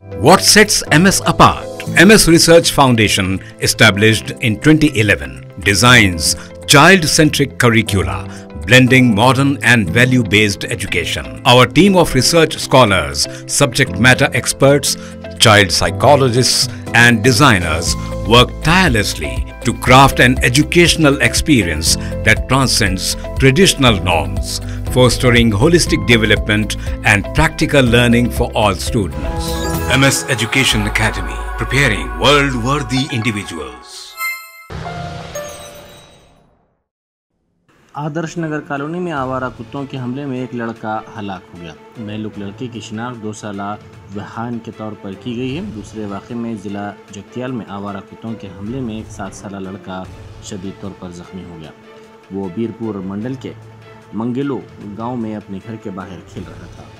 What sets MS apart? MS Research Foundation, established in 2011, designs child-centric curricula, blending modern and value-based education. Our team of research scholars, subject matter experts, child psychologists and designers work tirelessly to craft an educational experience that transcends traditional norms, fostering holistic development and practical learning for all students. MS Education Academy, preparing world-worthy individuals. Adarsh Nagar colony में आवारा कुत्तों के हमले में एक लड़का हलाक हो गया। महलूक लड़के की शिनाख्त 2 साला वहान के तौर पर की गई है। दूसरे वाक़े में ज़िला जगतियाल में आवारा कुत्तों के हमले में एक 7 साला लड़का शदीद तौर पर ज़ख्मी हो गया। वो बीरपुर मंडल के मंगेलो गांव में अपने घर के बाहर खेल रहा था।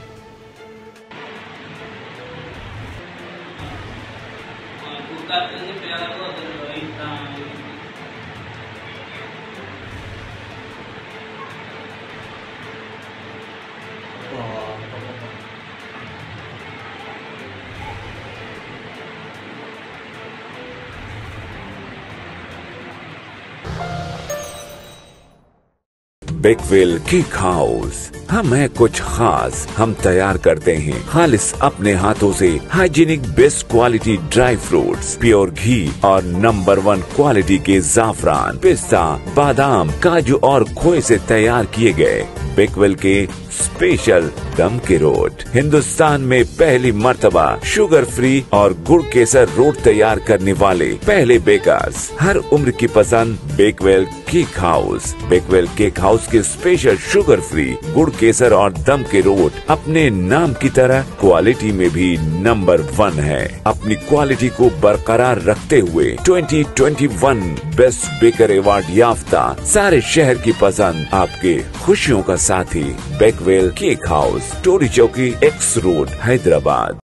बेकवेल केक हाउस, हम है कुछ खास। हम तैयार करते हैं खालिस अपने हाथों से hygienic best quality dry fruits, pure घी और नंबर 1 क्वालिटी के जाफरान, पिस्ता, बादाम, काजू और खोए से तैयार किए गए बेकवेल के स्पेशल दम के रोट। हिंदुस्तान में पहली मर्तबा शुगर फ्री और गुड़ केसर रोट तैयार करने वाले पहले बेकर्स। हर उम्र की पसंद Bakewell cake house. Bakewell cake house के स्पेशल शुगर फ्री, गुड़ केसर और दम के रोट अपने नाम की तरह क्वालिटी में भी नंबर 1 है। अपनी क्वालिटी को बरकरार रखते हुए 2021 बेस्ट बेकर अवार्ड याफ्ता सारे शहर की पसंद, आपके खुशियों का साथी बेकवेल केक हाउस, टोरी चौकी, एक्स रोड, हैदराबाद।